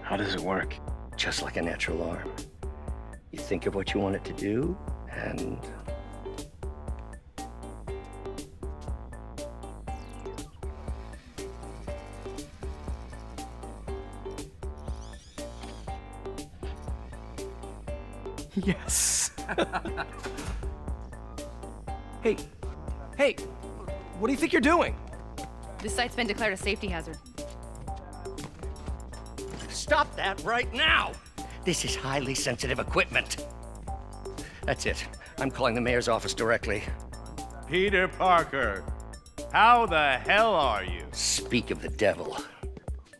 How does it work? Just like a natural arm. You think of what you want it to do, and... Yes. Hey, what do you think you're doing? This site's been declared a safety hazard. Stop that right now! This is highly sensitive equipment. That's it. I'm calling the mayor's office directly. Peter Parker, how the hell are you? Speak of the devil.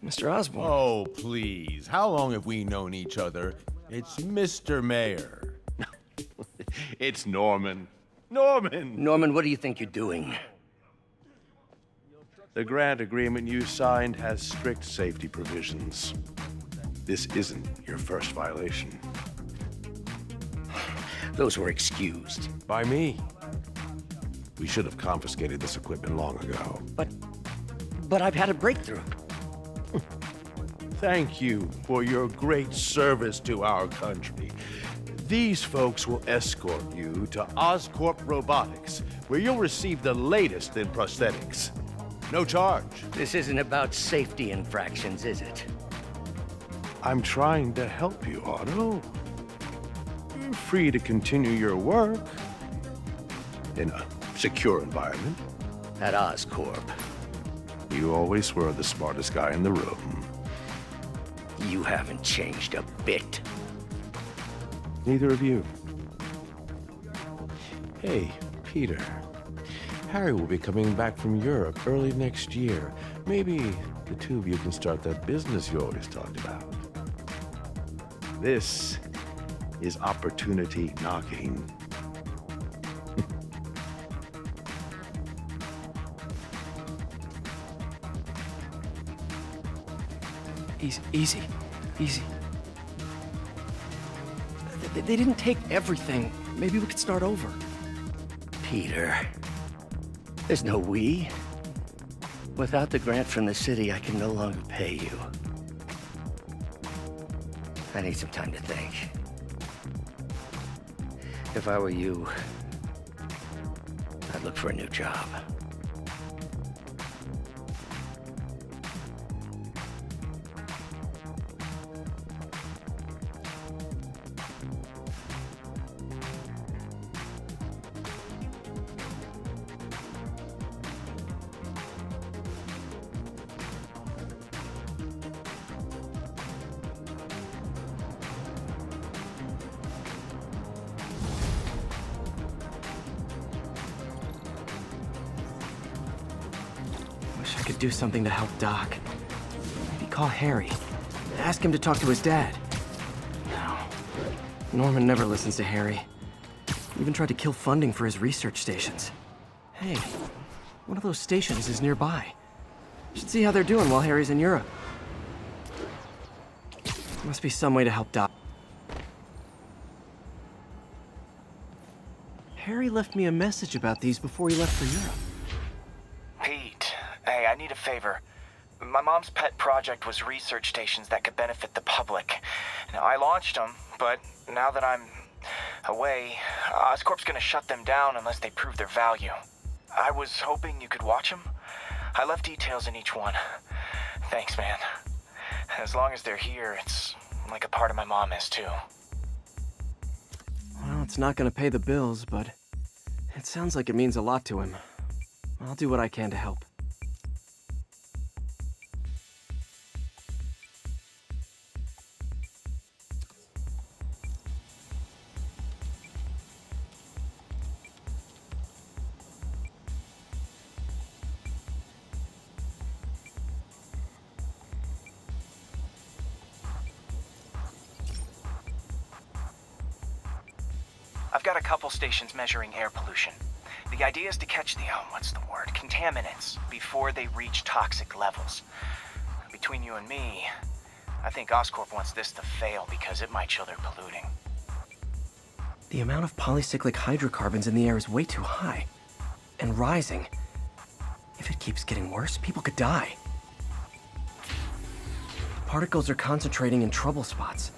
Mr. Osborn. Oh, please. How long have we known each other? It's Mr. Mayor. It's Norman. Norman, what do you think you're doing? The grant agreement you signed has strict safety provisions. This isn't your first violation. Those were excused. By me. We should have confiscated this equipment long ago. But I've had a breakthrough. Thank you for your great service to our country. These folks will escort you to Oscorp Robotics, where you'll receive the latest in prosthetics. No charge. This isn't about safety infractions, is it? I'm trying to help you, Otto. You're free to continue your work in a secure environment. At Oscorp. You always were the smartest guy in the room. You haven't changed a bit. Neither of you. Hey, Peter. Harry will be coming back from Europe early next year. Maybe the two of you can start that business you always talked about. This is opportunity knocking. Easy. They didn't take everything. Maybe we could start over. Peter, there's no we. Without the grant from the city, I can no longer pay you. I need some time to think. If I were you, I'd look for a new job. Wish I could do something to help Doc. Maybe call Harry. Ask him to talk to his dad. No. Norman never listens to Harry. Even tried to kill funding for his research stations. Hey, one of those stations is nearby. Should see how they're doing while Harry's in Europe. Must be some way to help Doc. Harry left me a message about these before he left for Europe. Pete, hey, I need a favor. My mom's pet project was research stations that could benefit the public. Now, I launched them, but now that I'm away, Oscorp's gonna shut them down unless they prove their value. I was hoping you could watch them. I left details in each one. Thanks, man. As long as they're here, it's like a part of my mom is, too. Well, it's not gonna pay the bills, but it sounds like it means a lot to him. I'll do what I can to help. I've got a couple stations measuring air pollution. The idea is to catch the, contaminants before they reach toxic levels. Between you and me, I think Oscorp wants this to fail because it might show they're polluting. The amount of polycyclic hydrocarbons in the air is way too high. And rising. If it keeps getting worse, people could die. Particles are concentrating in trouble spots,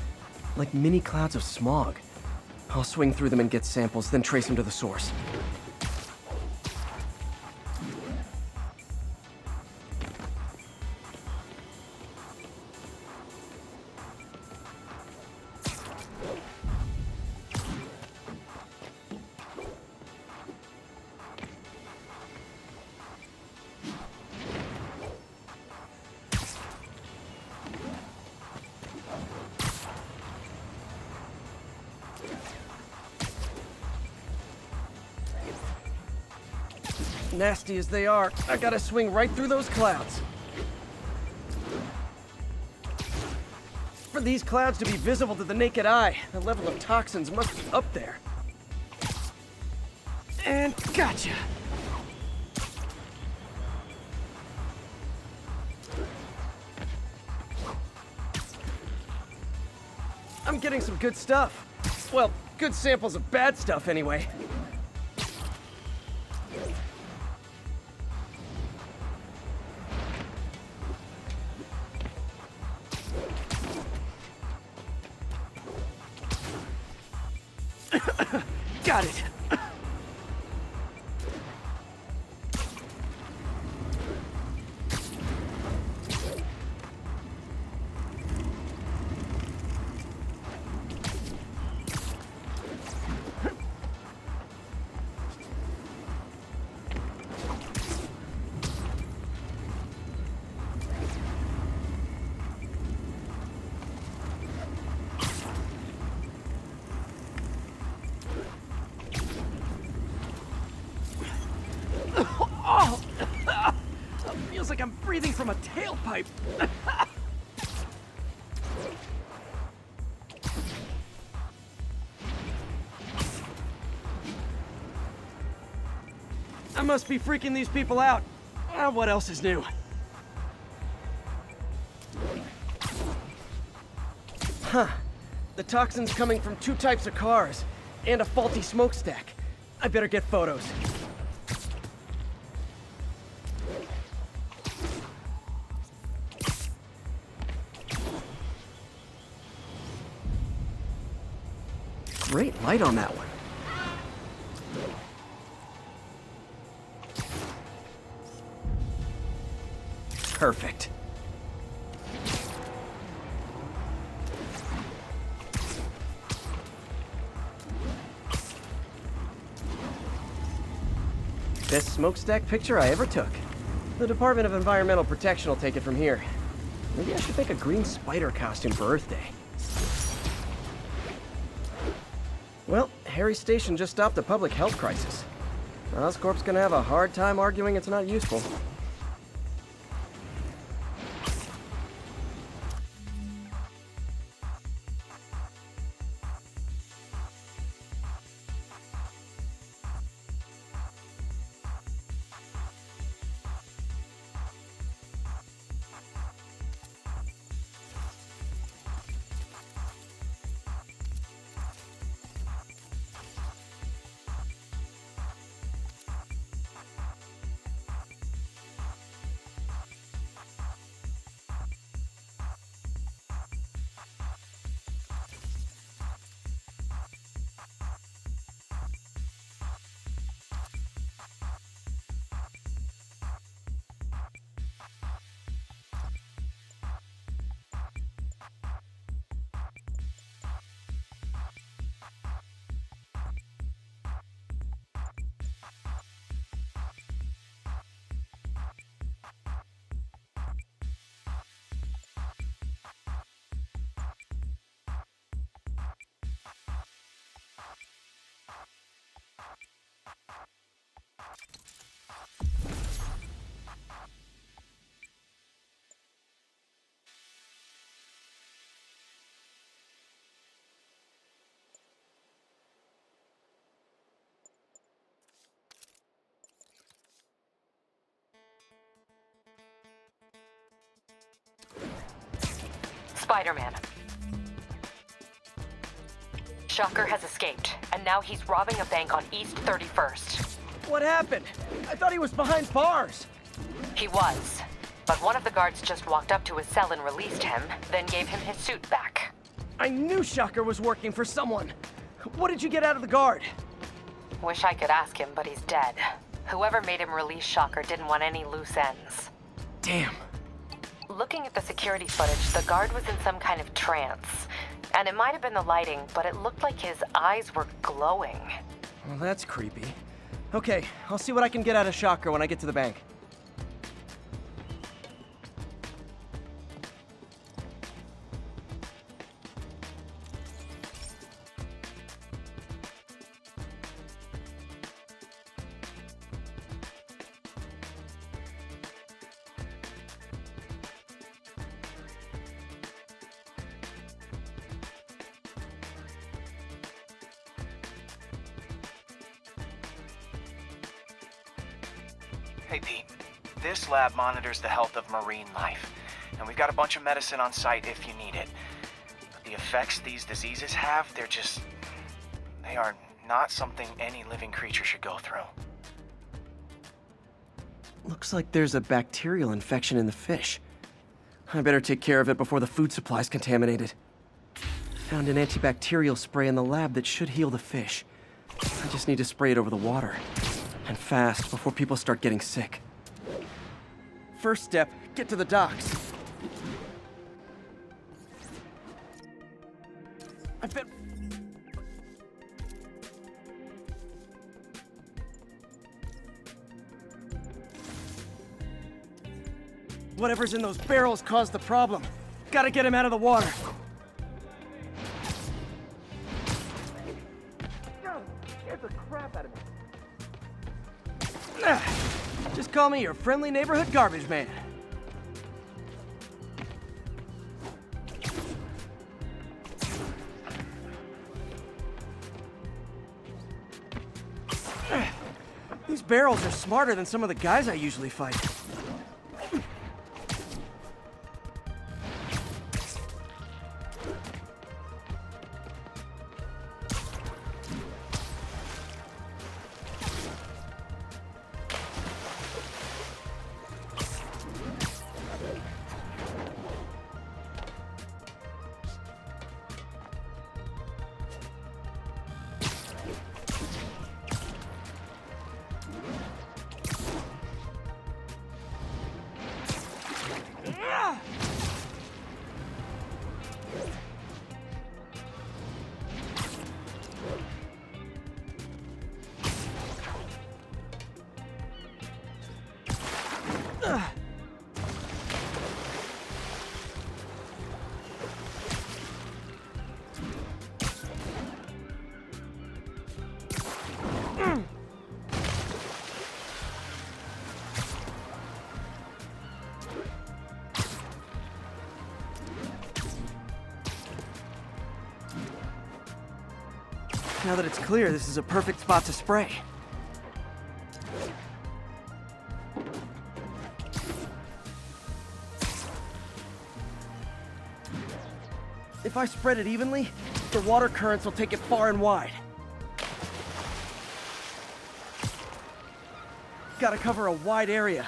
like mini clouds of smog. I'll swing through them and get samples, then trace them to the source. Nasty as they are, I gotta swing right through those clouds. For these clouds to be visible to the naked eye, the level of toxins must be up there. And gotcha! I'm getting some good stuff. Well, good samples of bad stuff anyway. Got it. Feels like I'm breathing from a tailpipe. I must be freaking these people out. What else is new? Huh. The toxin's coming from 2 types of cars, and a faulty smokestack. I better get photos. Great light on that one. Perfect. Best smokestack picture I ever took. The Department of Environmental Protection will take it from here. Maybe I should make a green spider costume for Earth Day. Well, Harry's station just stopped a public health crisis. Oscorp's gonna have a hard time arguing it's not useful. SpiderMan. Shocker has escaped, and now he's robbing a bank on East 31st. What happened? I thought he was behind bars. He was. but one of the guards just walked up to his cell and released him, then gave him his suit back. I knew Shocker was working for someone. What did you get out of the guard? Wish I could ask him, but he's dead. Whoever made him release Shocker didn't want any loose ends. Damn. Looking at the security footage, the guard was in some kind of trance. And it might have been the lighting, but it looked like his eyes were glowing. Well, that's creepy. Okay, I'll see what I can get out of Shocker when I get to the bank. Hey, Pete. This lab monitors the health of marine life, and we've got a bunch of medicine on site if you need it. But the effects these diseases have, they are not something any living creature should go through. Looks like there's a bacterial infection in the fish. I better take care of it before the food supply's contaminated. Found an antibacterial spray in the lab that should heal the fish. I just need to spray it over the water. And fast, before people start getting sick. First step, get to the docks. I bet... Whatever's in those barrels caused the problem. Gotta get him out of the water. Scared the crap out of me. Just call me your friendly neighborhood garbage man. These barrels are smarter than some of the guys I usually fight. Now that it's clear, this is a perfect spot to spray. If I spread it evenly, the water currents will take it far and wide. Gotta cover a wide area.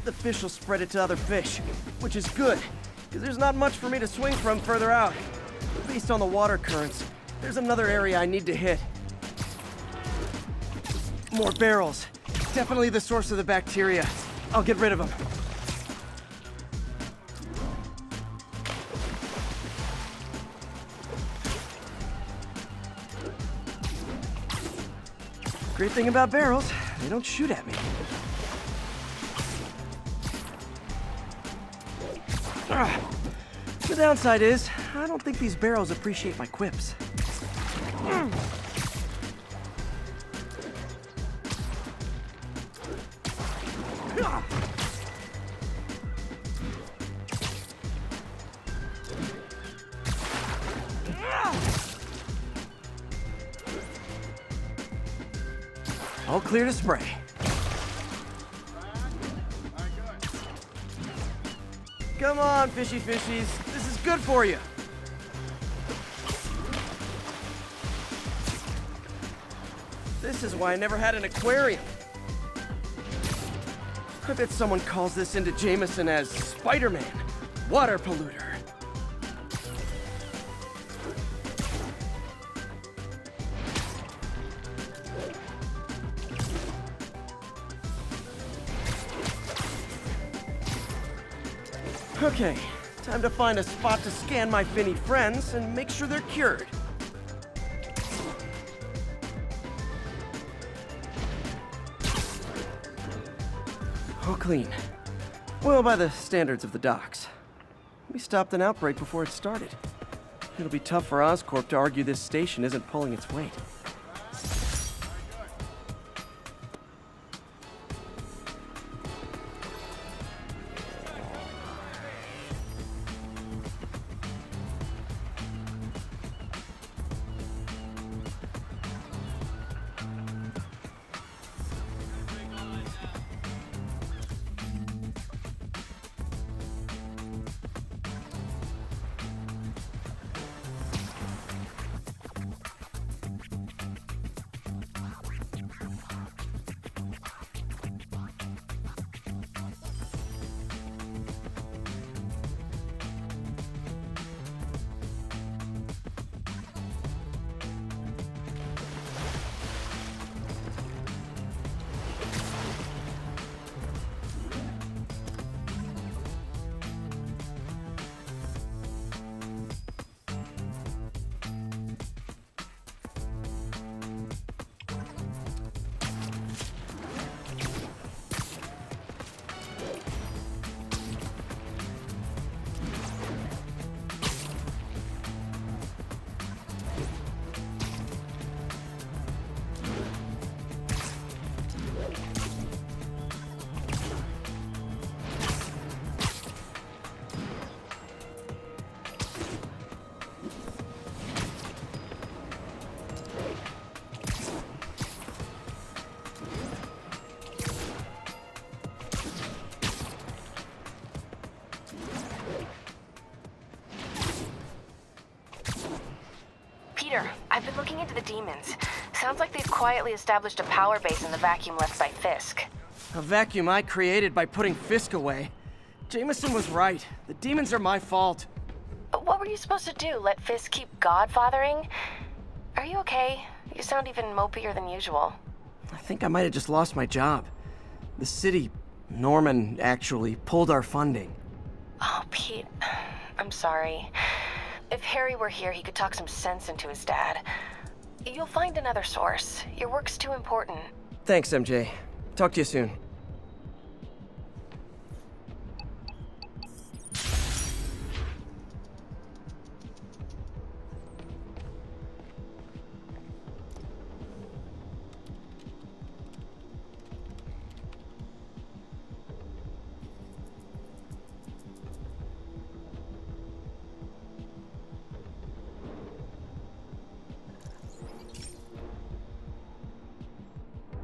The fish will spread it to other fish, which is good, because there's not much for me to swing from further out. Based on the water currents, there's another area I need to hit. More barrels. Definitely the source of the bacteria. I'll get rid of them. Great thing about barrels, they don't shoot at me. The downside is, I don't think these barrels appreciate my quips. All clear to spray. Come on, fishy fishies. This is good for you. This is why I never had an aquarium. I bet someone calls this into Jameson as SpiderMan, water polluter. Okay, time to find a spot to scan my finny friends and make sure they're cured. All clean. Well, by the standards of the docks. We stopped an outbreak before it started. It'll be tough for Oscorp to argue this station isn't pulling its weight. Peter, I've been looking into the demons. Sounds like they've quietly established a power base in the vacuum left by Fisk. A vacuum I created by putting Fisk away. Jameson was right. The demons are my fault. What were you supposed to do? Let Fisk keep godfathering? Are you okay? You sound even mopier than usual. I think I might have just lost my job. The city, Norman, actually pulled our funding. Oh, Pete, I'm sorry. If Harry were here, he could talk some sense into his dad. You'll find another source. Your work's too important. Thanks, MJ. Talk to you soon.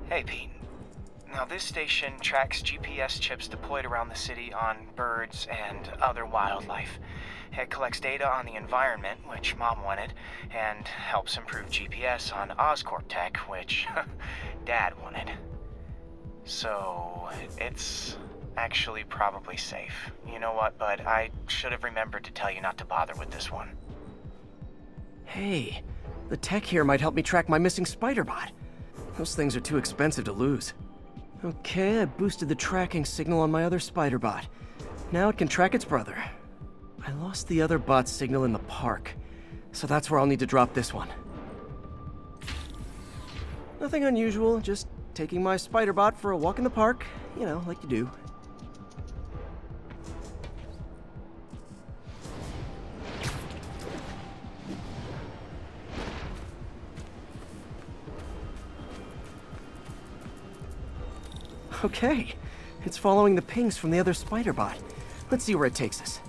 Hey, Pete. Now, this station tracks GPS chips deployed around the city on birds and other wildlife. It collects data on the environment, which Mom wanted, and helps improve GPS on Oscorp tech, which Dad wanted. So, it's actually probably safe. You know what, bud? I should have remembered to tell you not to bother with this one. Hey, the tech here might help me track my missing SpiderBot. Those things are too expensive to lose. Okay, I boosted the tracking signal on my other SpiderBot. Now it can track its brother. I lost the other bot's signal in the park, so that's where I'll need to drop this one. Nothing unusual, just taking my SpiderBot for a walk in the park, you know, like you do. Okay, it's following the pings from the other SpiderBot. Let's see where it takes us.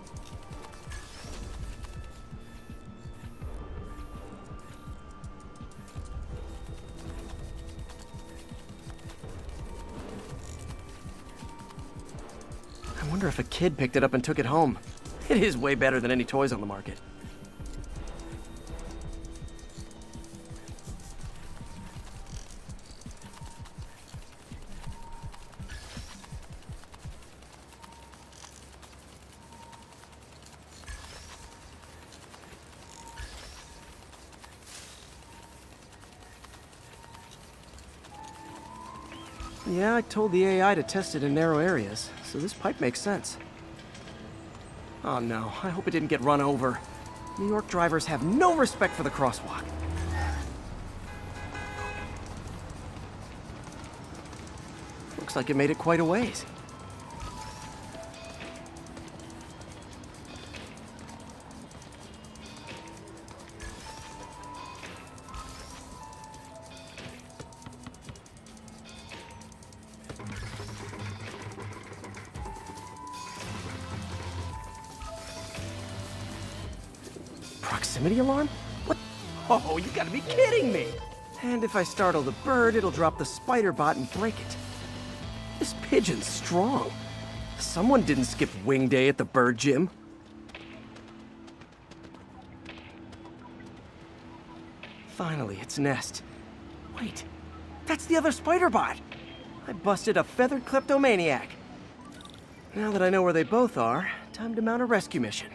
I wonder if a kid picked it up and took it home. It is way better than any toys on the market. Yeah, I told the AI to test it in narrow areas, so this pipe makes sense. Oh no, I hope it didn't get run over. New York drivers have no respect for the crosswalk. Looks like it made it quite a ways. Proximity alarm? What? Oh, you gotta be kidding me! And if I startle the bird, it'll drop the spider bot and break it. This pigeon's strong. Someone didn't skip wing day at the bird gym. Finally, its nest. Wait, that's the other spider bot! I busted a feathered kleptomaniac. Now that I know where they both are, time to mount a rescue mission.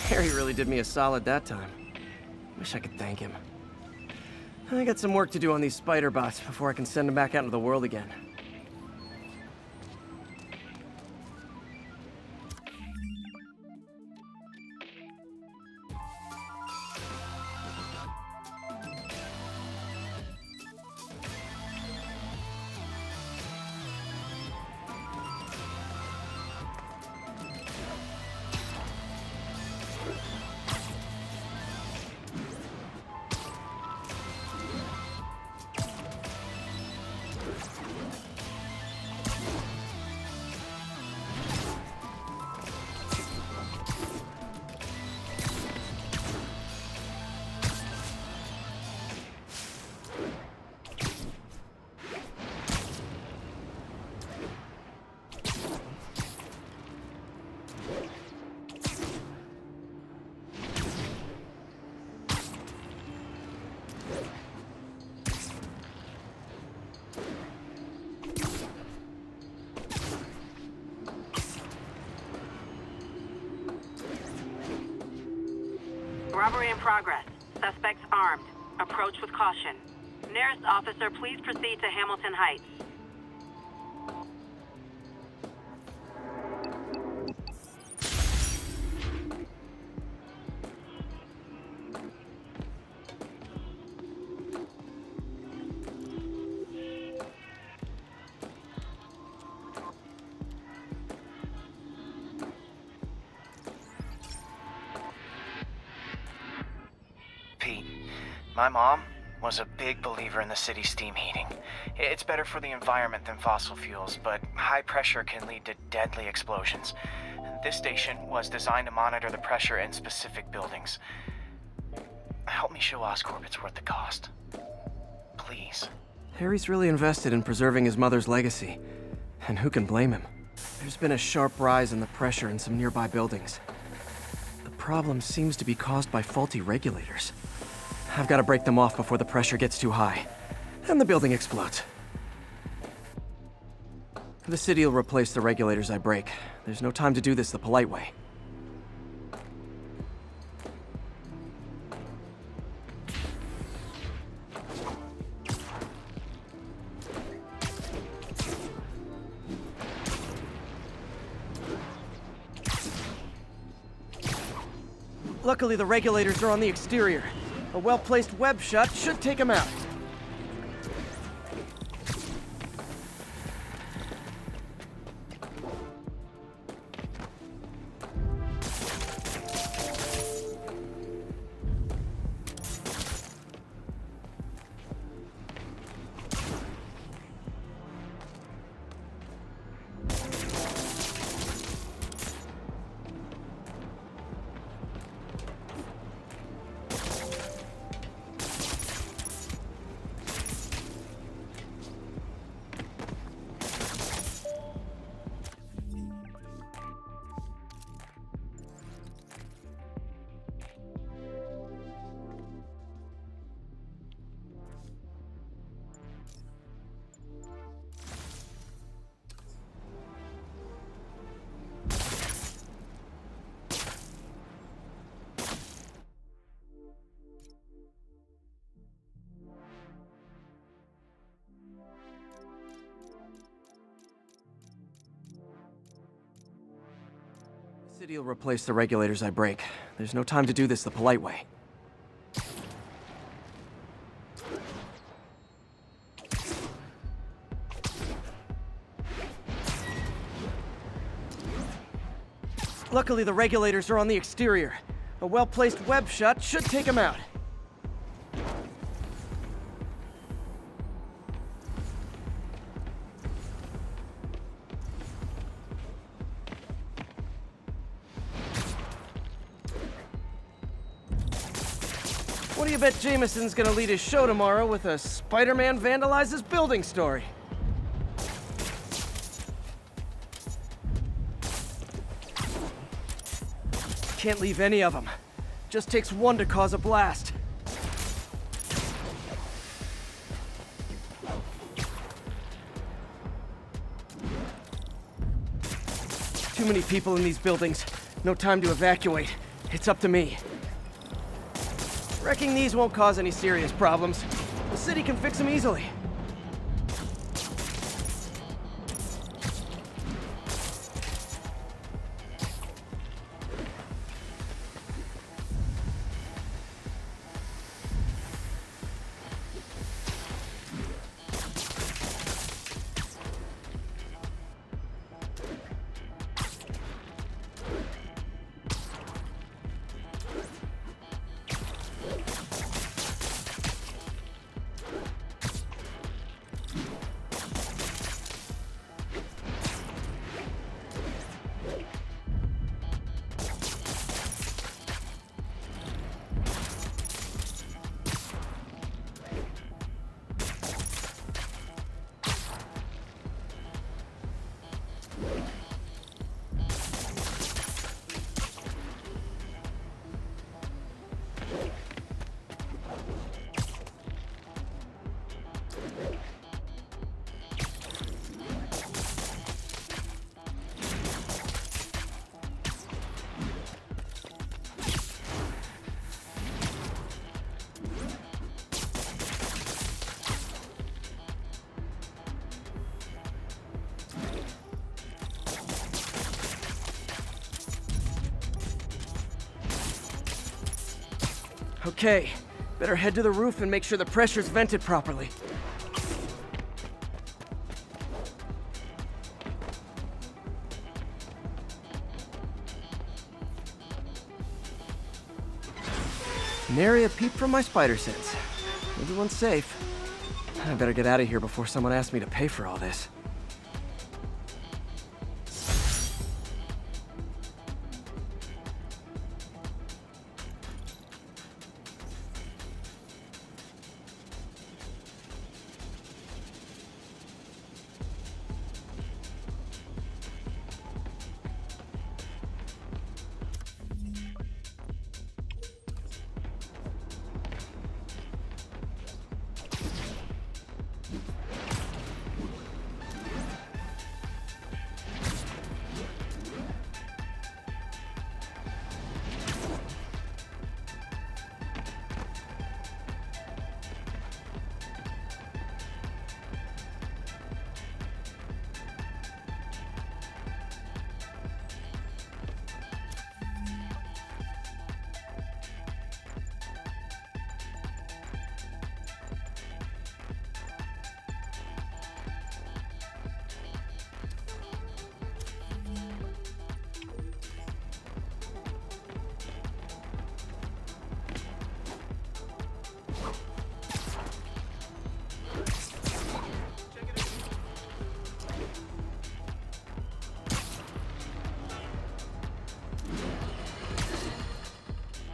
Harry really did me a solid that time. Wish I could thank him. I got some work to do on these spider bots before I can send them back out into the world again. Robbery in progress. Suspects armed. Approach with caution. Nearest officer, please proceed to Hamilton Heights. Pete, my mom was a big believer in the city's steam heating. It's better for the environment than fossil fuels, but high pressure can lead to deadly explosions. This station was designed to monitor the pressure in specific buildings. Help me show Oscorp it's worth the cost. Please. Harry's really invested in preserving his mother's legacy. And who can blame him? There's been a sharp rise in the pressure in some nearby buildings. The problem seems to be caused by faulty regulators. I've got to break them off before the pressure gets too high, and the building explodes. The city will replace the regulators I break. There's no time to do this the polite way. Luckily, the regulators are on the exterior. A well-placed web shot should take them out. city will replace the regulators I break. There's no time to do this the polite way. Luckily, the regulators are on the exterior. A well-placed web shot should take them out. What do you bet Jameson's gonna lead his show tomorrow with a SpiderMan vandalizes building story? Can't leave any of them. Just takes one to cause a blast. Too many people in these buildings. No time to evacuate. It's up to me. Wrecking these won't cause any serious problems. The city can fix them easily. Okay, better head to the roof and make sure the pressure's vented properly. Nary a peep from my spider sense. Everyone's safe. I better get out of here before someone asks me to pay for all this.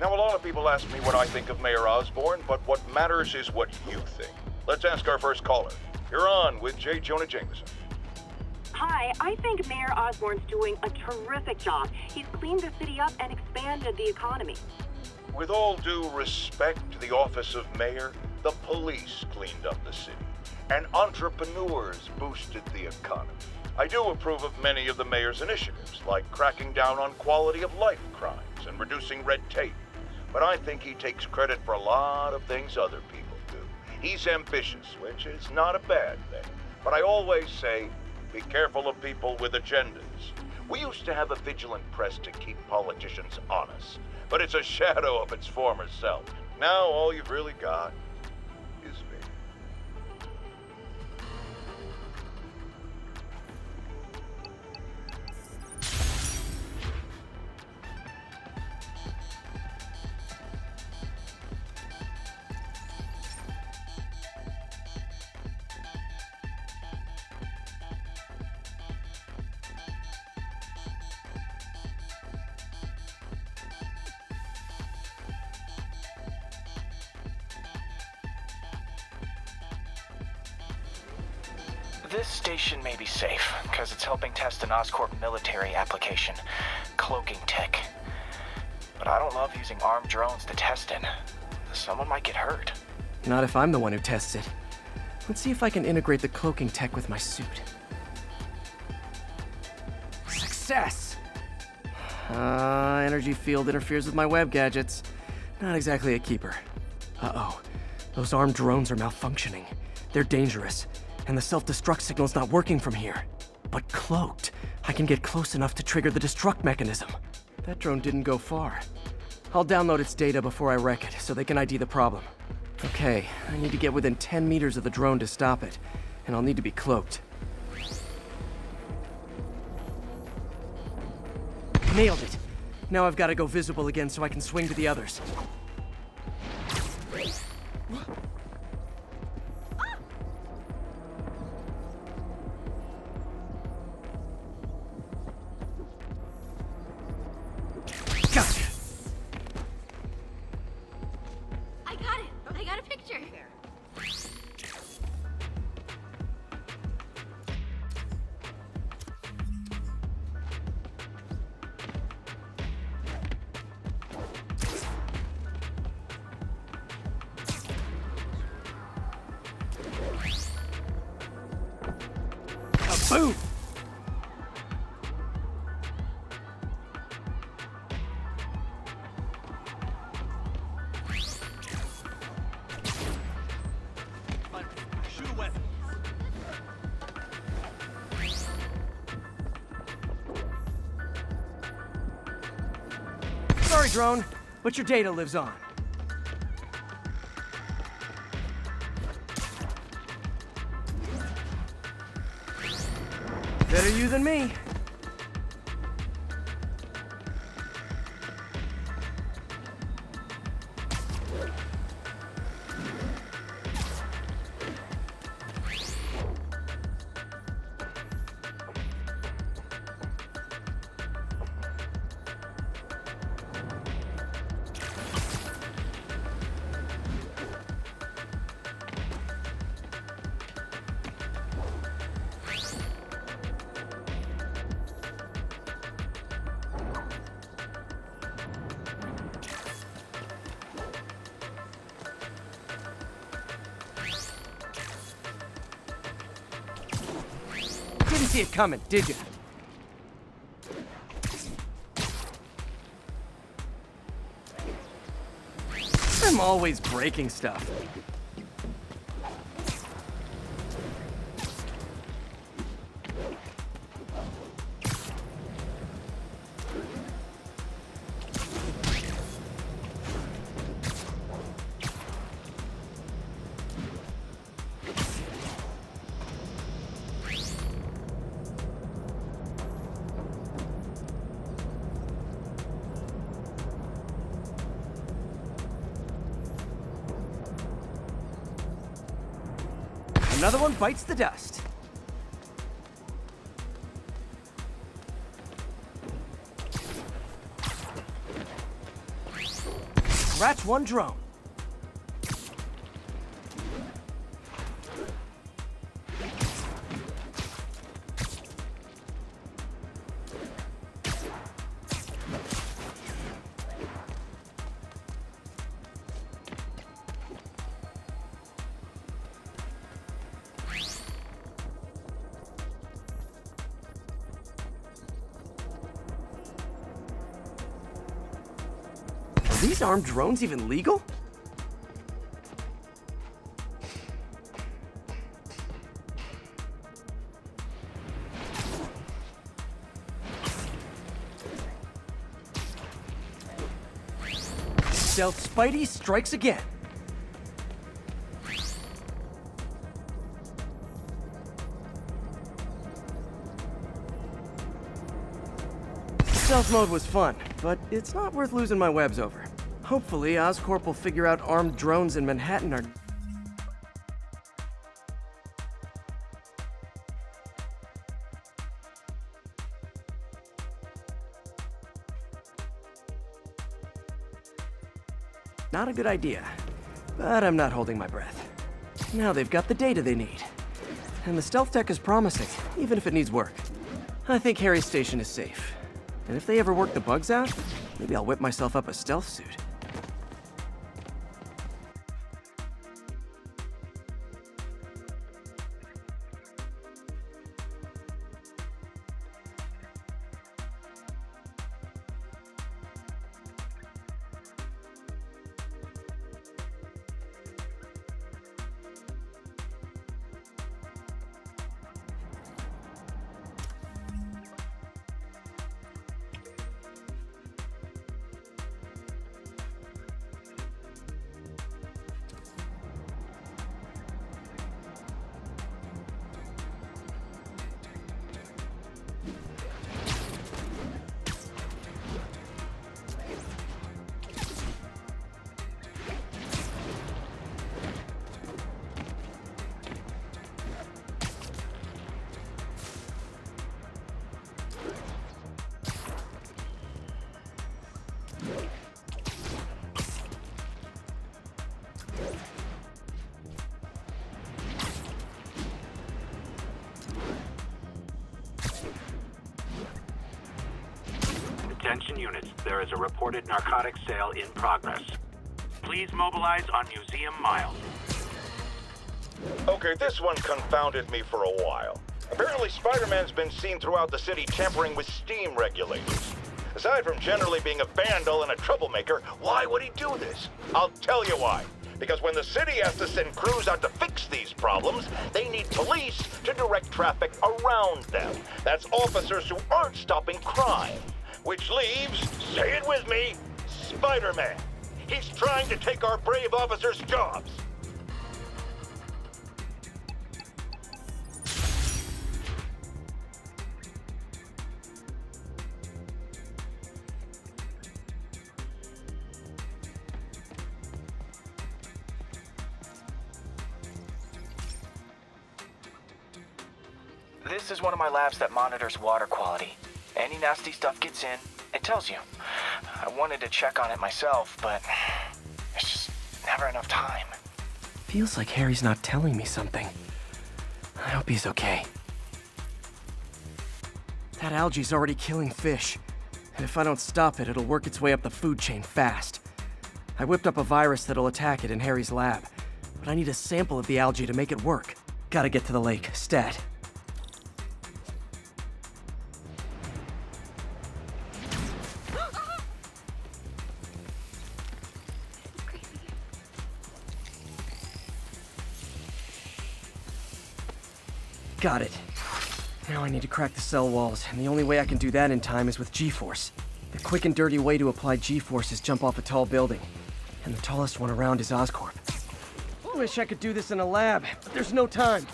Now, a lot of people ask me what I think of Mayor Osborn, but what matters is what you think. Let's ask our first caller. You're on with J. Jonah Jameson. Hi, I think Mayor Osborn's doing a terrific job. He's cleaned the city up and expanded the economy. With all due respect to the office of mayor, the police cleaned up the city, and entrepreneurs boosted the economy. I do approve of many of the mayor's initiatives, like cracking down on quality of life crimes and reducing red tape. But I think he takes credit for a lot of things other people do. He's ambitious, which is not a bad thing. But I always say, be careful of people with agendas. We used to have a vigilant press to keep politicians honest, but it's a shadow of its former self. Now all you've really got is me. This station may be safe, because it's helping test an Oscorp military application, cloaking tech. But I don't love using armed drones to test in. Someone might get hurt. Not if I'm the one who tests it. Let's see if I can integrate the cloaking tech with my suit. Success! Energy field interferes with my web gadgets. Not exactly a keeper. Uh-oh. Those armed drones are malfunctioning. They're dangerous, and the self-destruct signal's not working from here. But cloaked, I can get close enough to trigger the destruct mechanism. That drone didn't go far. I'll download its data before I wreck it, so they can ID the problem. Okay, I need to get within 10 meters of the drone to stop it, and I'll need to be cloaked. Nailed it! Now I've got to go visible again so I can swing to the others. Gotcha! I got it. I got a picture. Boom! Sorry, drone, but your data lives on. Better you than me. Didn't see it coming, did you? I'm always breaking stuff. Another one bites the dust. Scratch one drone. Are these armed drones even legal? Stealth Spidey strikes again. Stealth mode was fun, but it's not worth losing my webs over. Hopefully, Oscorp will figure out armed drones in Manhattan are... not a good idea, but I'm not holding my breath. Now they've got the data they need. And the stealth tech is promising, even if it needs work. I think Harry's station is safe. And if they ever work the bugs out, maybe I'll whip myself up a stealth suit. Attention units, there is a reported narcotics sale in progress. Please mobilize on Museum Mile. Okay, this one confounded me for a while. Apparently, Spider-Man's been seen throughout the city tampering with steam regulators. Aside from generally being a vandal and a troublemaker, why would he do this? I'll tell you why. Because when the city has to send crews out to fix these problems, they need police to direct traffic around them. That's officers who aren't stopping crime. Which leaves, say it with me, Spider-Man. He's trying to take our brave officers' jobs. This is one of my labs that monitors water quality. Any nasty stuff gets in, it tells you. I wanted to check on it myself, but there's just never enough time. Feels like Harry's not telling me something. I hope he's okay. That algae's already killing fish. And if I don't stop it, it'll work its way up the food chain fast. I whipped up a virus that'll attack it in Harry's lab. But I need a sample of the algae to make it work. Gotta get to the lake, stat. Got it. Now I need to crack the cell walls, and the only way I can do that in time is with G-Force. The quick and dirty way to apply G-Force is jump off a tall building. And the tallest one around is Oscorp. Wish I could do this in a lab, but there's no time.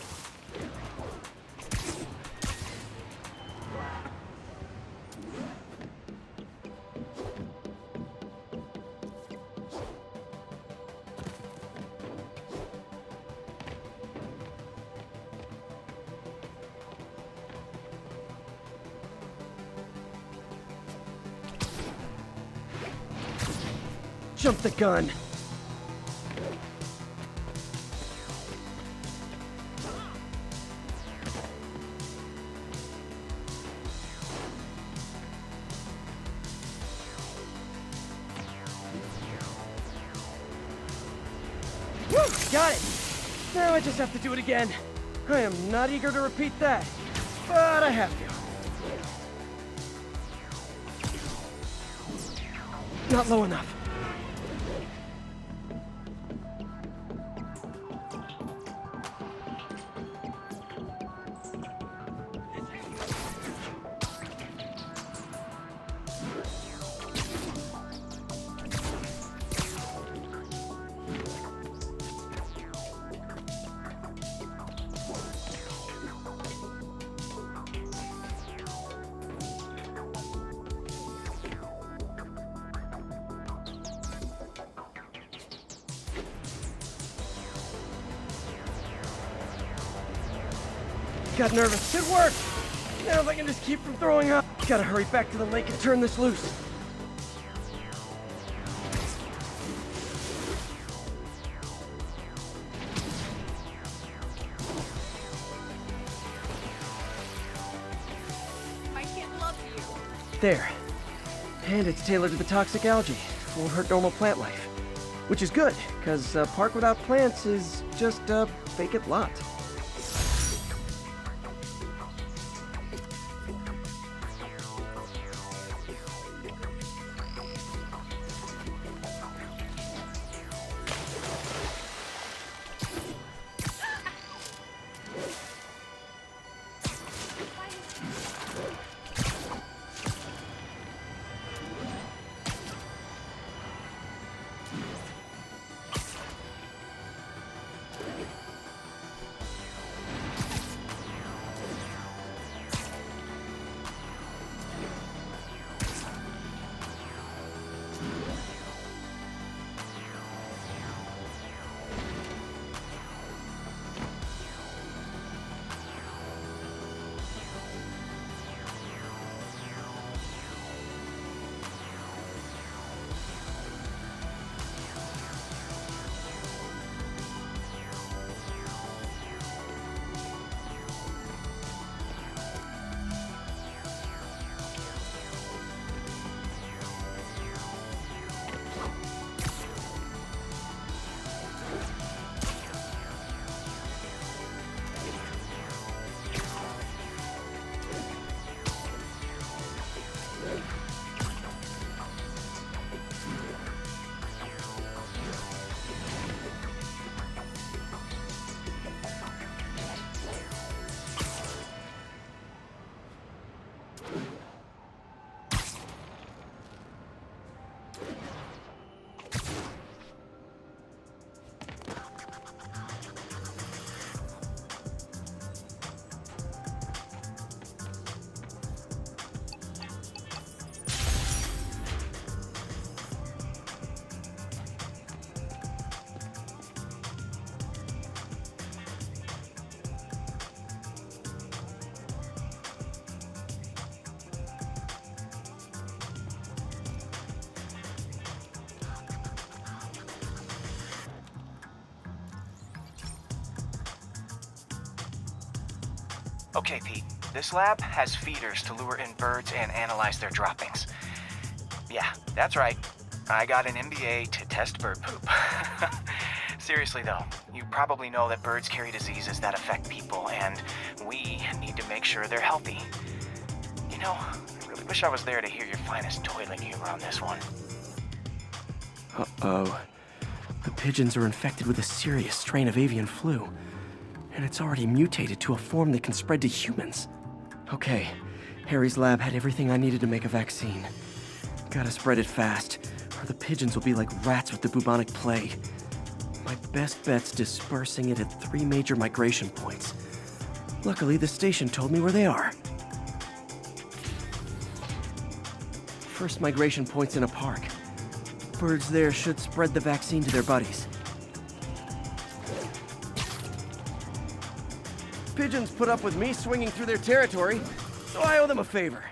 Jump the gun. Woo! Got it! Now I just have to do it again. I am not eager to repeat that, but I have to. Not low enough. Got nervous. It worked! Now if I can just keep from throwing up. Gotta hurry back to the lake and turn this loose. My kid loves you. There. And it's tailored to the toxic algae. Won't hurt normal plant life. Which is good, because a park without plants is just a vacant lot. Okay, Pete. This lab has feeders to lure in birds and analyze their droppings. Yeah, that's right. I got an MBA to test bird poop. Seriously though, you probably know that birds carry diseases that affect people, and we need to make sure they're healthy. You know, I really wish I was there to hear your finest toilet humor on this one. Uh-oh. The pigeons are infected with a serious strain of avian flu. And it's already mutated to a form that can spread to humans. Okay, Harry's lab had everything I needed to make a vaccine. Gotta spread it fast, or the pigeons will be like rats with the bubonic plague. My best bet's dispersing it at 3 major migration points. Luckily, the station told me where they are. First migration point's in a park. Birds there should spread the vaccine to their buddies. Pigeons put up with me swinging through their territory, so I owe them a favor.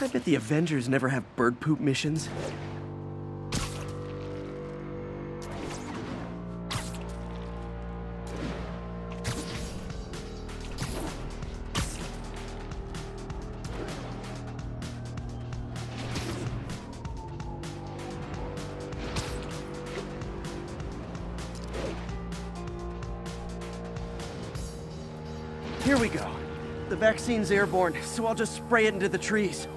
I bet the Avengers never have bird poop missions. Here we go. The vaccine's airborne, so I'll just spray it into the trees.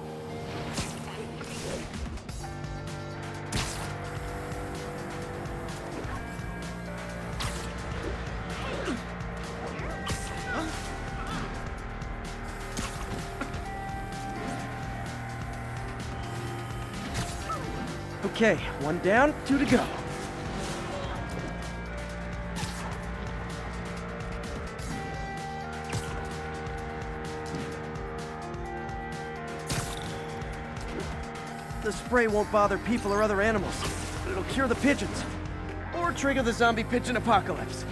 Okay, 1 down, 2 to go. The spray won't bother people or other animals, but it'll cure the pigeons. Or trigger the zombie pigeon apocalypse.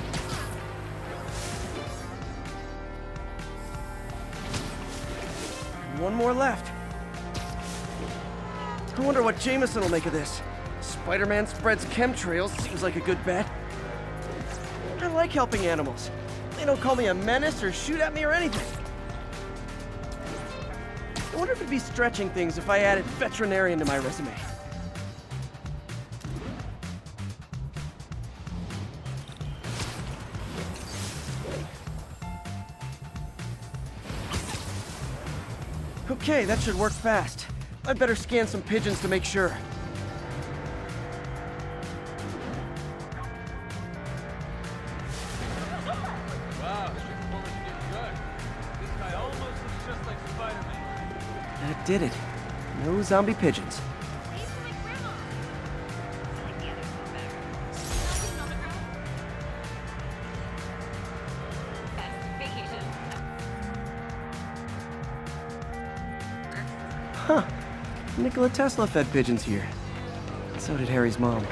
one more left. I wonder what Jameson will make of this. Spider-Man spreads chemtrails, seems like a good bet. I like helping animals. They don't call me a menace or shoot at me or anything. I wonder if it'd be stretching things if I added veterinarian to my resume. Okay, that should work fast. I'd better scan some pigeons to make sure. Wow, this performance is getting good. This guy almost looks just like SpiderMan. That did it. No zombie pigeons. These are my grandma. I like the others so better. Nothing on the ground. Best vacation. Huh. Nikola Tesla fed pigeons here. So did Harry's mom.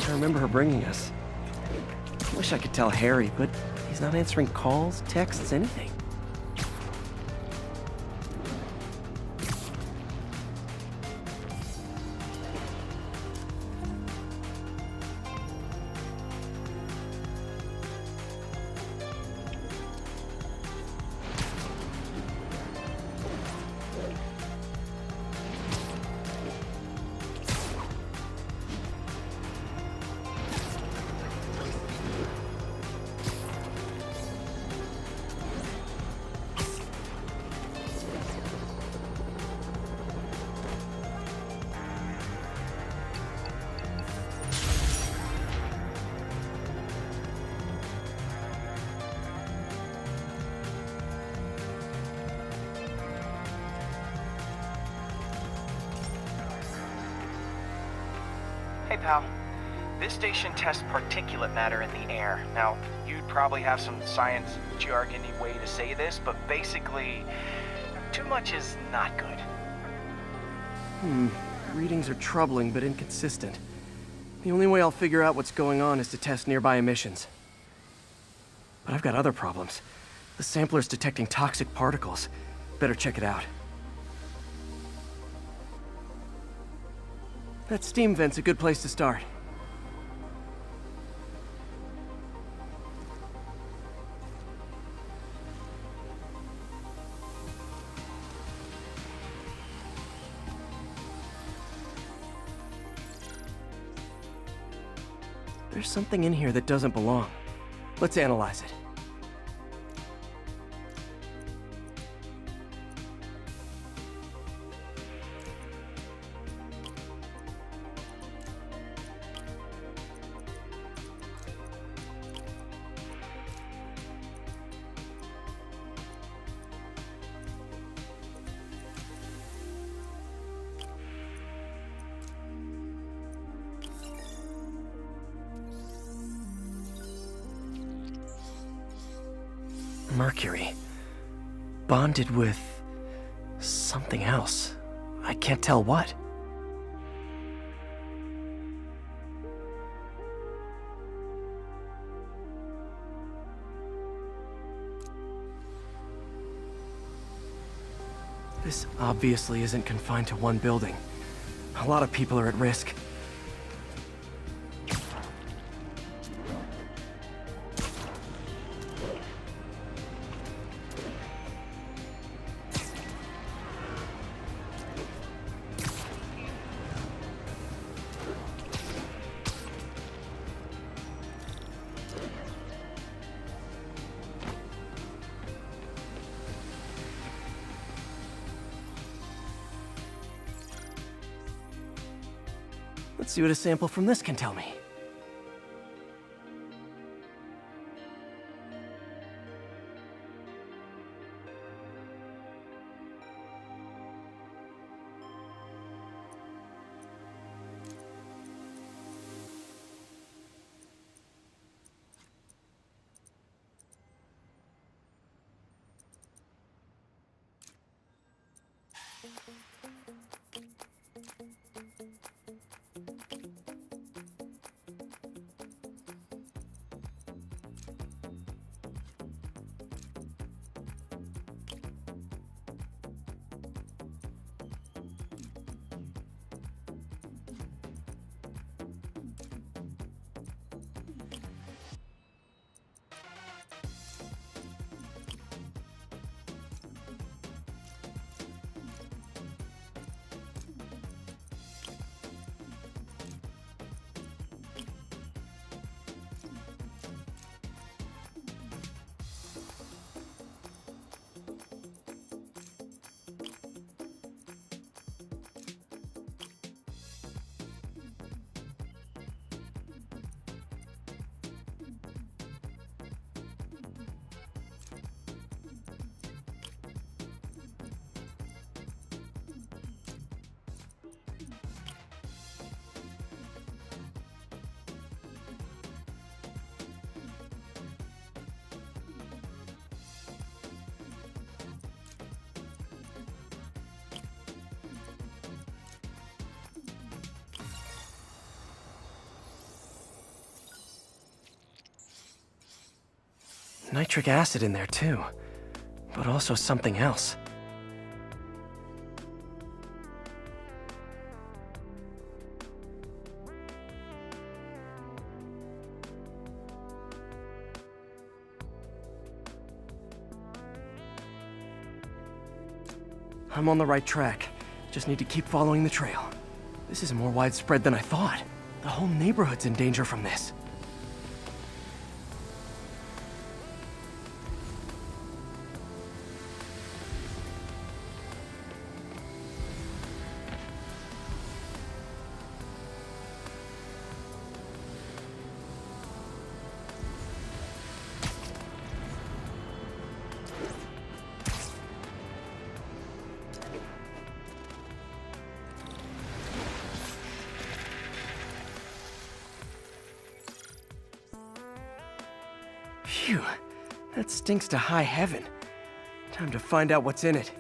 I remember her bringing us. Wish I could tell Harry, but he's not answering calls, texts, anything. Hey, pal. This station tests particulate matter in the air. Now, you'd probably have some science jargony way to say this, but basically, too much is not good. Readings are troubling but inconsistent. The only way I'll figure out what's going on is to test nearby emissions. But I've got other problems. The sampler's detecting toxic particles. Better check it out. That steam vent's a good place to start. There's something in here that doesn't belong. Let's analyze it. Mercury. Bonded with something else. I can't tell what. This obviously isn't confined to one building. A lot of people are at risk. Let's see what a sample from this can tell me. nitric acid in there too, but also something else. I'm on the right track. Just need to keep following the trail. This is more widespread than I thought. The whole neighborhood's in danger from this. Phew, that stinks to high heaven. Time to find out what's in it.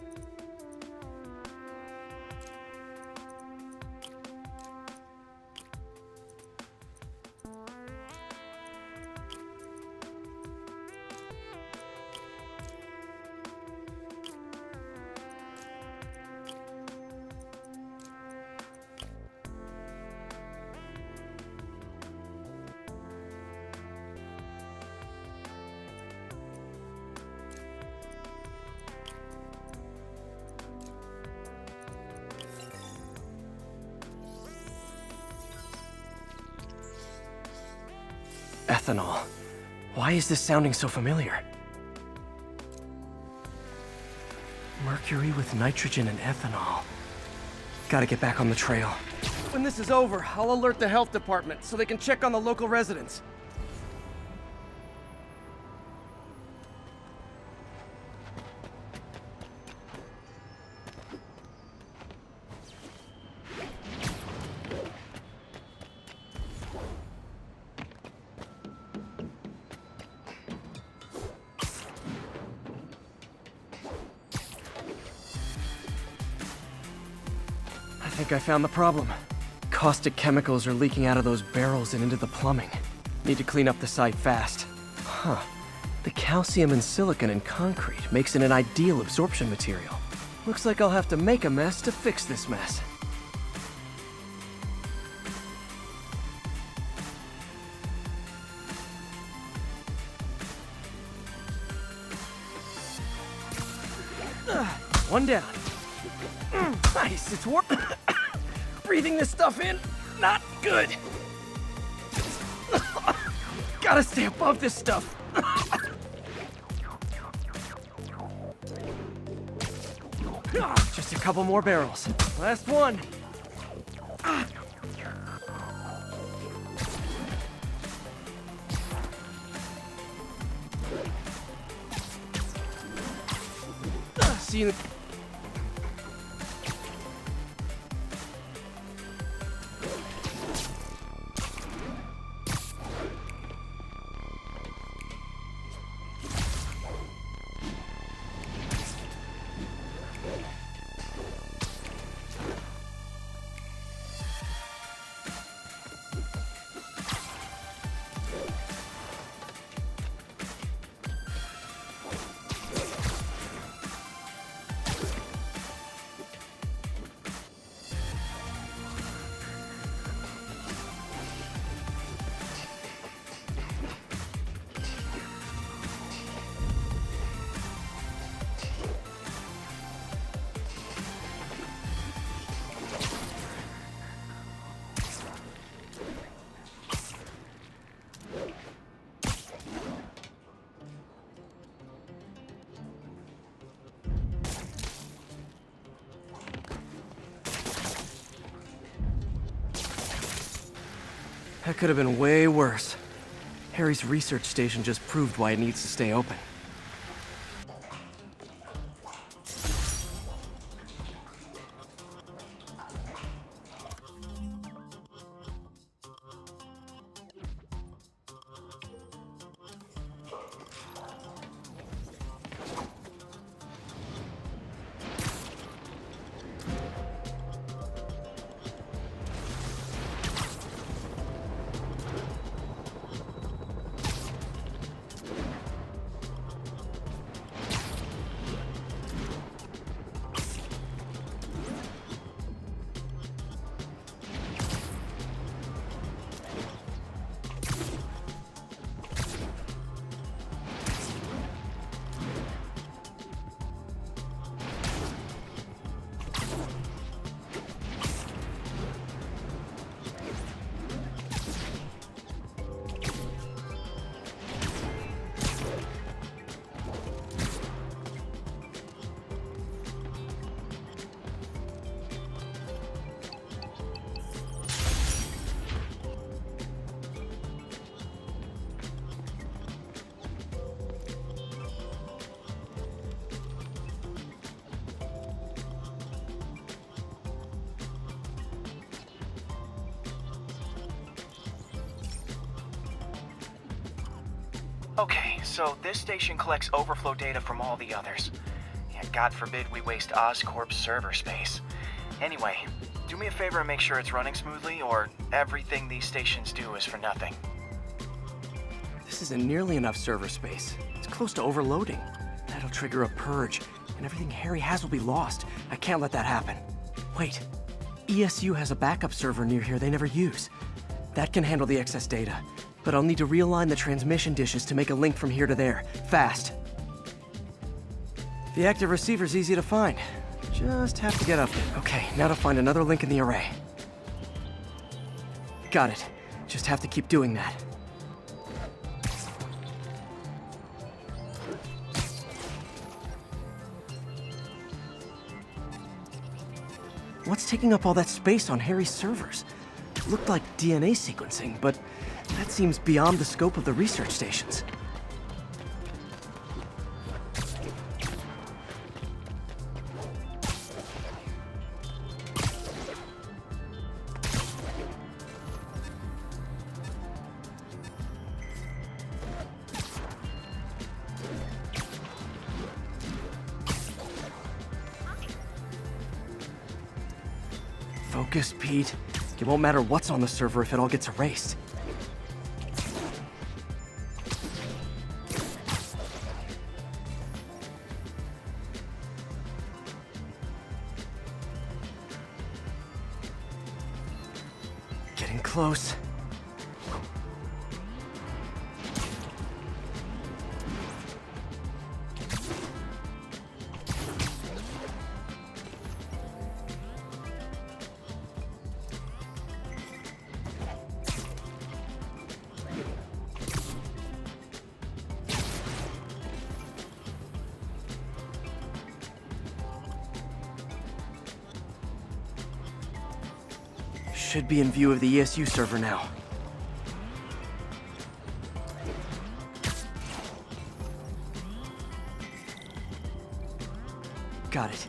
Ethanol. Why is this sounding so familiar? Mercury with nitrogen and ethanol. Gotta get back on the trail. When this is over, I'll alert the health department so they can check on the local residents. I think I found the problem. Caustic chemicals are leaking out of those barrels and into the plumbing. Need to clean up the site fast. Huh. The calcium and silicon in concrete makes it an ideal absorption material. Looks like I'll have to make a mess to fix this mess. One down. Nice, it's working. Breathing this stuff in, not good. Gotta stay above this stuff. Just a couple more barrels. Last one. See you. That could have been way worse. Harry's research station just proved why it needs to stay open. Okay, so this station collects overflow data from all the others. And God forbid we waste Oscorp's server space. Anyway, do me a favor and make sure it's running smoothly, or everything these stations do is for nothing. This isn't nearly enough server space. It's close to overloading. That'll trigger a purge, and everything Harry has will be lost. I can't let that happen. Wait. ESU has a backup server near here they never use. That can handle the excess data, but I'll need to realign the transmission dishes to make a link from here to there, fast. The active receiver's easy to find. Just have to get up there. Okay, now to find another link in the array. Got it. Just have to keep doing that. What's taking up all that space on Harry's servers? It looked like DNA sequencing, but that seems beyond the scope of the research stations. Focus, Pete. It won't matter what's on the server if it all gets erased. Getting close. Should be in view of the ESU server now. Got it.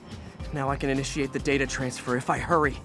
Now I can initiate the data transfer if I hurry.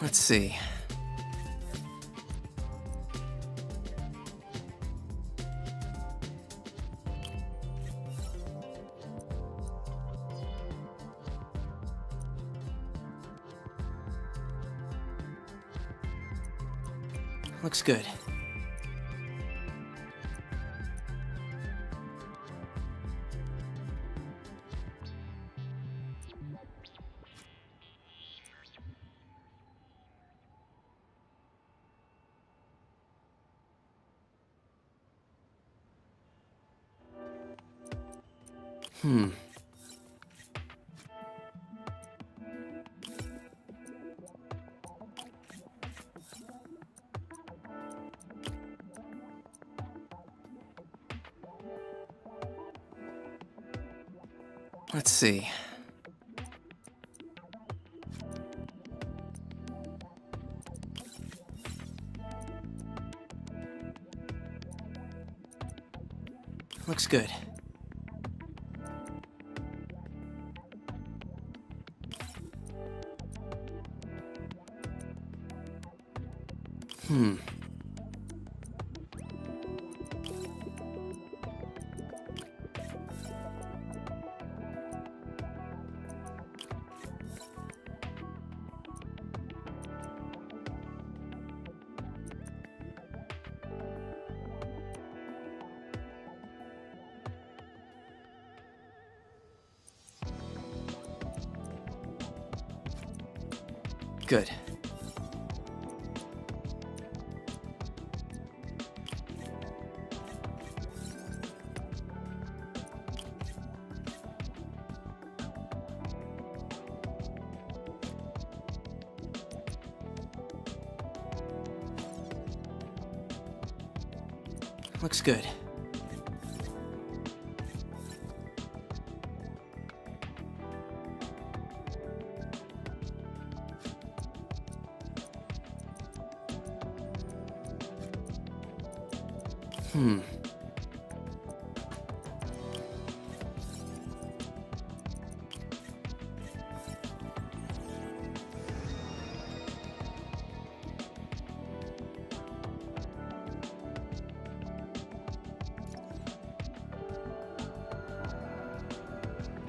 Let's see. Looks good. Let's see. Looks good. Good. Looks good.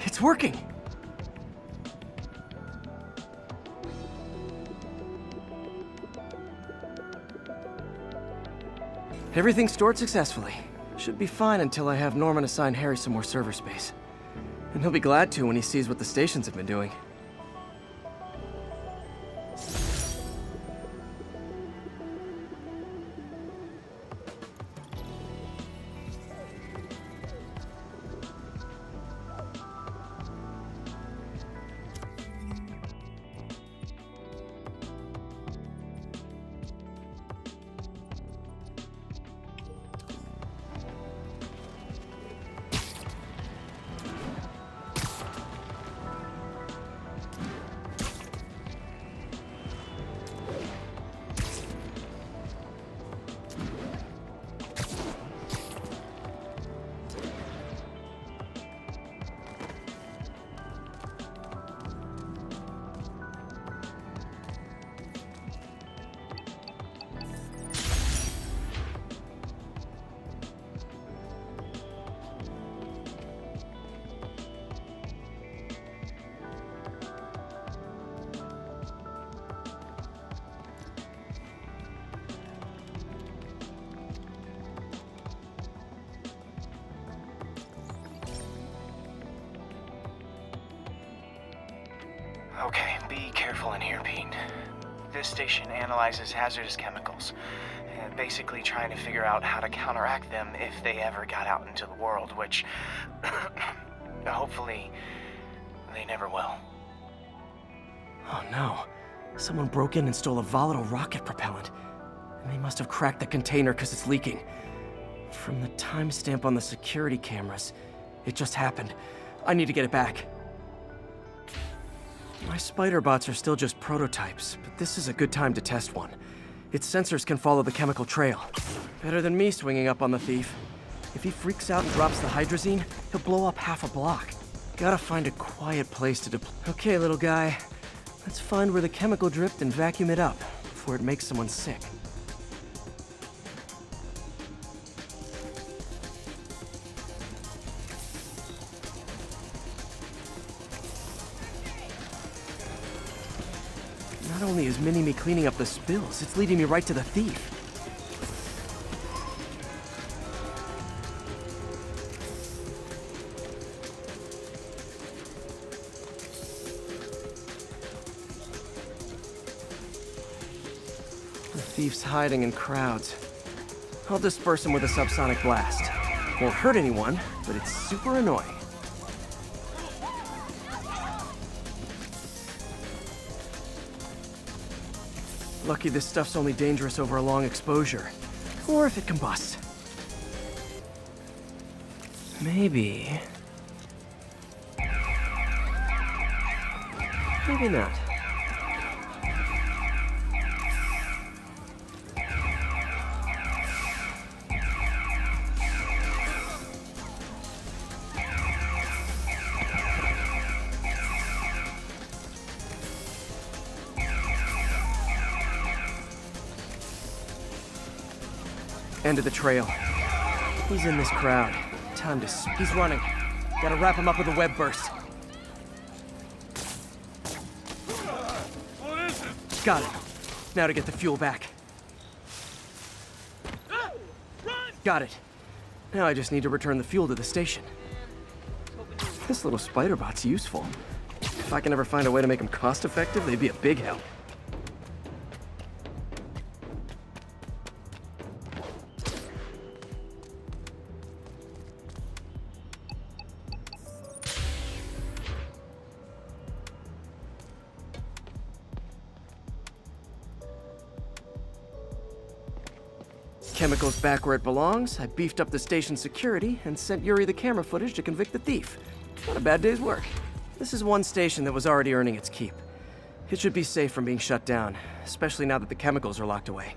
It's working! Everything's stored successfully. Should be fine until I have Norman assign Harry some more server space. And he'll be glad to when he sees what the stations have been doing. Okay, be careful in here, Pete. This station analyzes hazardous chemicals, basically trying to figure out how to counteract them if they ever got out into the world, which hopefully they never will. Oh no. Someone broke in and stole a volatile rocket propellant. And they must have cracked the container because it's leaking. From the timestamp on the security cameras, it just happened. I need to get it back. My spider bots are still just prototypes, but this is a good time to test one. Its sensors can follow the chemical trail. Better than me swinging up on the thief. If he freaks out and drops the hydrazine, he'll blow up half a block. Gotta find a quiet place to deploy. Okay, little guy. Let's find where the chemical dripped and vacuum it up before it makes someone sick. Not only is Mini-Me cleaning up the spills, it's leading me right to the thief. The thief's hiding in crowds. I'll disperse him with a subsonic blast. Won't hurt anyone, but it's super annoying. Lucky this stuff's only dangerous over a long exposure. Or if it combusts. Maybe... maybe not. End of the trail. He's in this crowd. Time to... He's running. Gotta wrap him up with a web burst. What is it? Got it. Now to get the fuel back. Run! Got it. Now I just need to return the fuel to the station. This little spider bot's useful. If I can ever find a way to make them cost-effective, they'd be a big help. chemicals back where it belongs, I beefed up the station's security, and sent Yuri the camera footage to convict the thief. Not a bad day's work. This is one station that was already earning its keep. It should be safe from being shut down, especially now that the chemicals are locked away.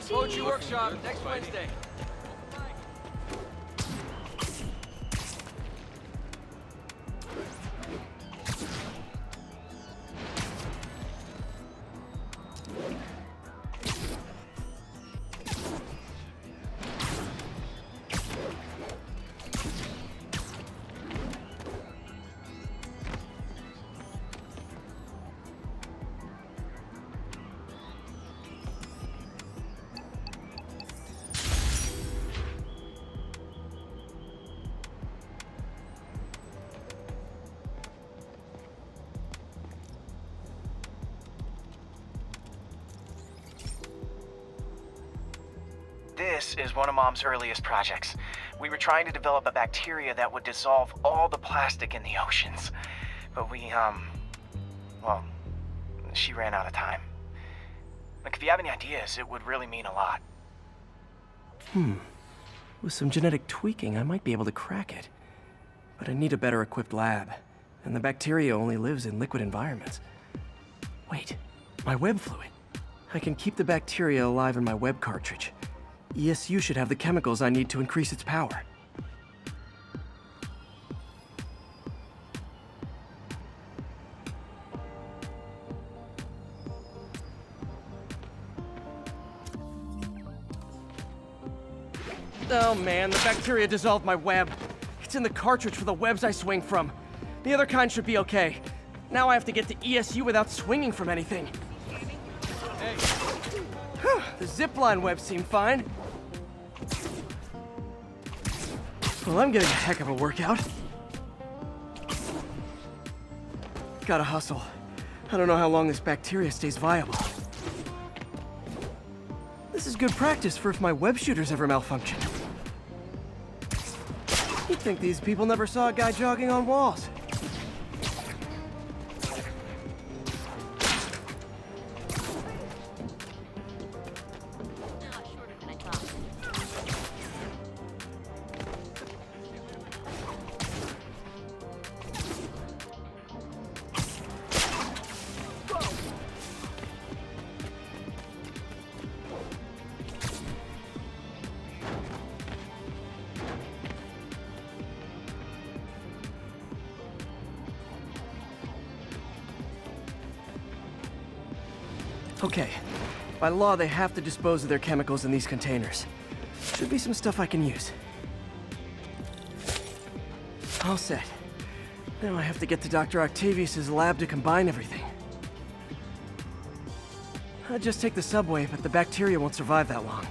Poetry workshop next Wednesday. This is one of Mom's earliest projects. We were trying to develop a bacteria that would dissolve all the plastic in the oceans. But well, she ran out of time. Like, if you have any ideas, it would really mean a lot. With some genetic tweaking, I might be able to crack it. But I need a better equipped lab, and the bacteria only lives in liquid environments. Wait, my web fluid. I can keep the bacteria alive in my web cartridge. ESU should have the chemicals I need to increase its power. Oh man, the bacteria dissolved my web. It's in the cartridge for the webs I swing from. The other kind should be okay. Now I have to get to ESU without swinging from anything. Hey, The zipline webs seem fine. Well, I'm getting a heck of a workout. Gotta hustle. I don't know how long this bacteria stays viable. This is good practice for if my web shooters ever malfunction. You'd think these people never saw a guy jogging on walls. Shorter than I thought. Okay. By law, they have to dispose of their chemicals in these containers. Should be some stuff I can use. All set. Now I have to get to Dr. Octavius's lab to combine everything. I'd just take the subway, but the bacteria won't survive that long.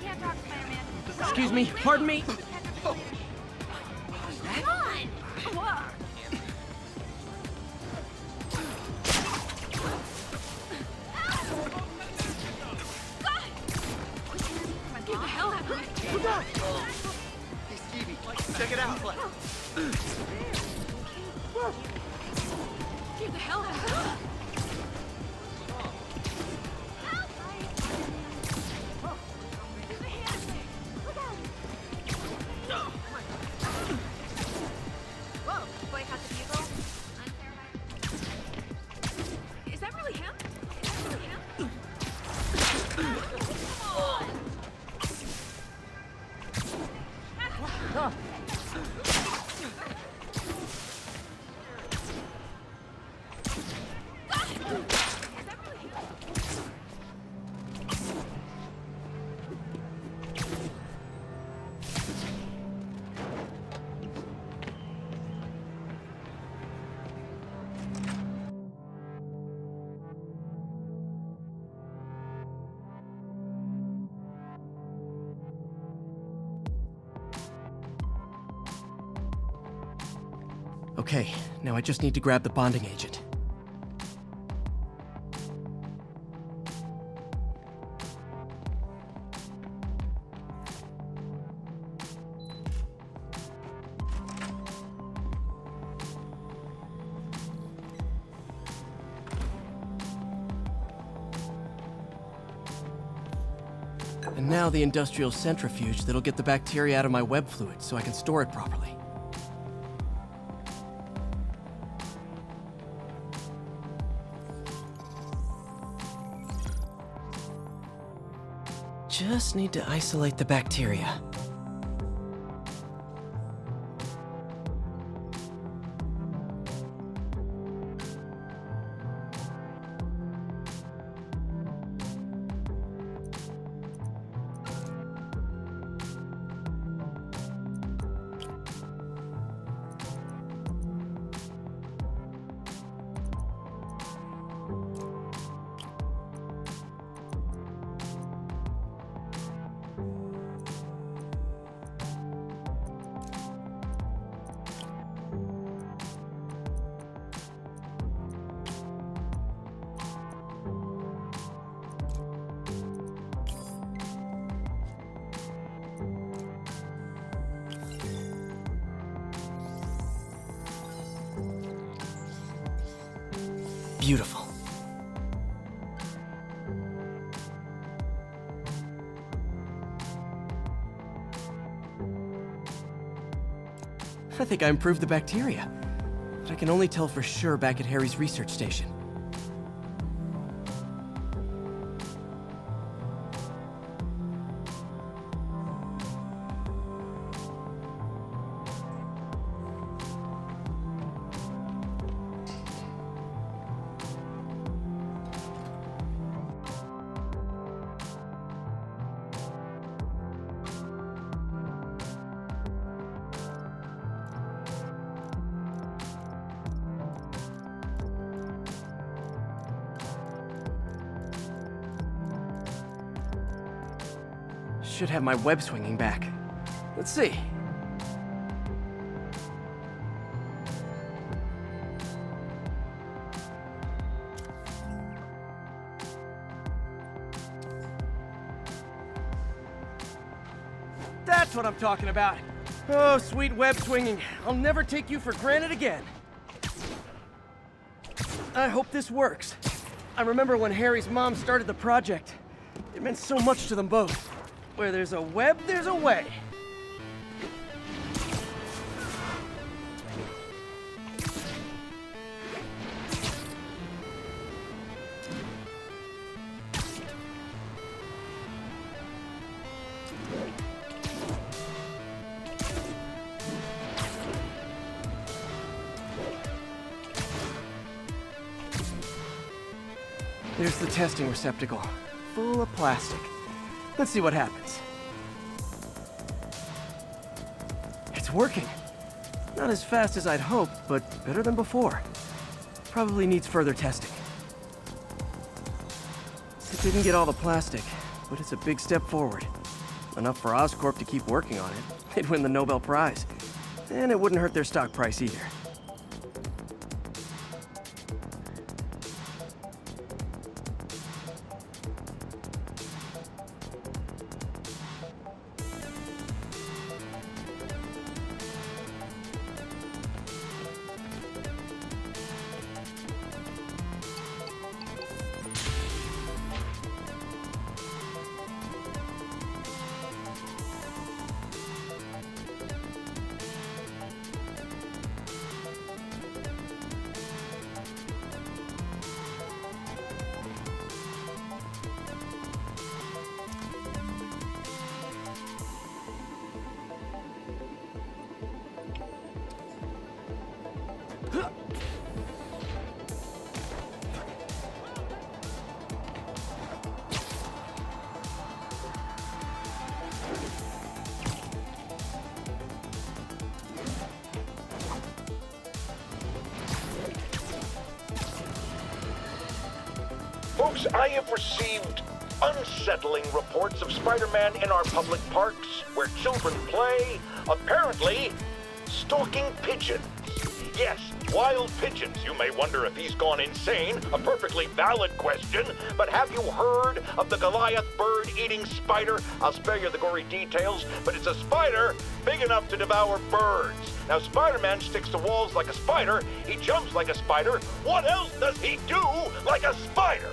Can't talk, Spider-Man. Excuse me, pardon me? Come on! Whoa. Get the hell out of me! Hey, Stevie, check it out. Get the hell out of me! Is that really him? Is that really him? Okay, now I just need to grab the bonding agent. And now the industrial centrifuge that'll get the bacteria out of my web fluid so I can store it properly. Just need to isolate the bacteria. Beautiful. I think I improved the bacteria, but I can only tell for sure back at Harry's research station. Should have my web swinging back. Let's see. That's what I'm talking about. Oh, sweet web swinging. I'll never take you for granted again. I hope this works. I remember when Harry's mom started the project. It meant so much to them both. Where there's a web, there's a way. There's the testing receptacle, full of plastic. Let's see what happens. It's working. Not as fast as I'd hoped, but better than before. Probably needs further testing. It didn't get all the plastic, but it's a big step forward. Enough for Oscorp to keep working on it. They'd win the Nobel Prize. And it wouldn't hurt their stock price either. Folks, I have received unsettling reports of Spider-Man in our public parks, where children play, apparently stalking pigeons. Yes, wild pigeons. You may wonder if he's gone insane. A perfectly valid question. But have you heard of the Goliath bird-eating spider? I'll spare you the gory details, but it's a spider big enough to devour birds. Now, Spider-Man sticks to walls like a spider. He jumps like a spider. What else does he do like a spider?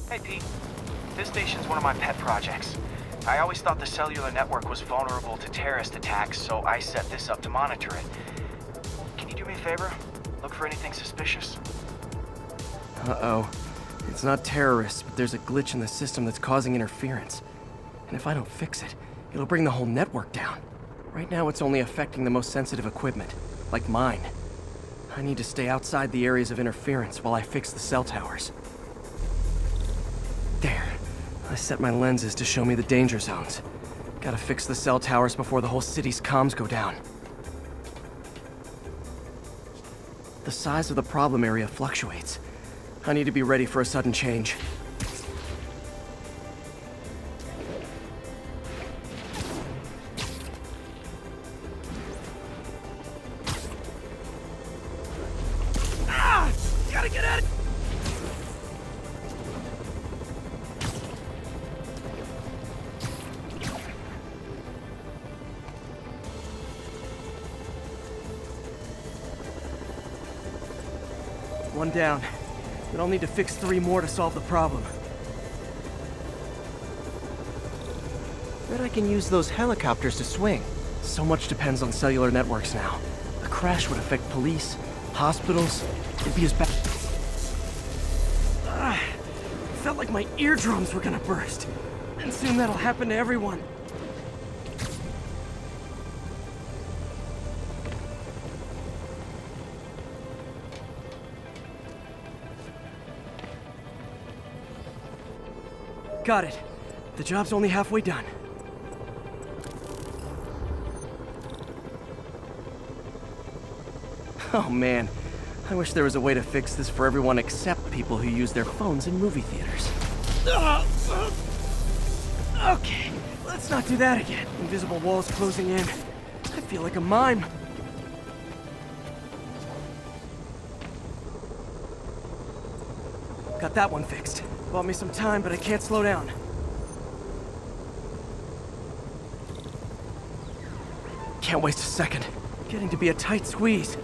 Hey, Pete. This station's one of my pet projects. I always thought the cellular network was vulnerable to terrorist attacks, so I set this up to monitor it. Can you do me a favor? Look for anything suspicious? Uh-oh. It's not terrorists, but there's a glitch in the system that's causing interference. And if I don't fix it, it'll bring the whole network down. Right now, it's only affecting the most sensitive equipment, like mine. I need to stay outside the areas of interference while I fix the cell towers. There. I set my lenses to show me the danger zones. Gotta fix the cell towers before the whole city's comms go down. The size of the problem area fluctuates. I need to be ready for a sudden change. Gotta get at it! One down. But I'll need to fix 3 more to solve the problem. Bet I can use those helicopters to swing. So much depends on cellular networks now. A crash would affect police, hospitals. It'd be as bad. Felt like my eardrums were gonna burst. And soon that'll happen to everyone. Got it. The job's only halfway done. Oh man, I wish there was a way to fix this for everyone except people who use their phones in movie theaters. Okay, let's not do that again. Invisible walls closing in. I feel like a mime. Got that one fixed. Bought me some time, but I can't slow down. Can't waste a second. Getting to be a tight squeeze.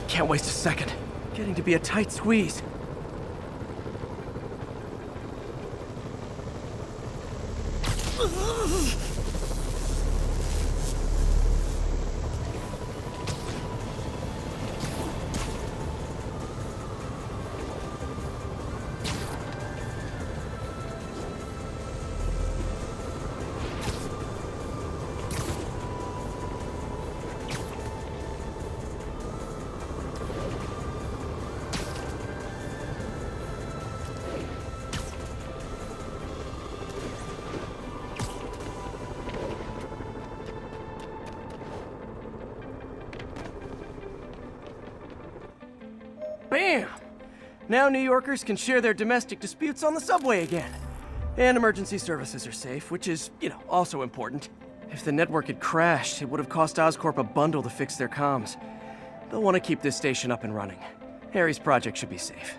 Can't waste a second. Getting to be a tight squeeze. Bam! Now New Yorkers can share their domestic disputes on the subway again. And emergency services are safe, which is, also important. If the network had crashed, it would have cost Oscorp a bundle to fix their comms. They'll want to keep this station up and running. Harry's project should be safe.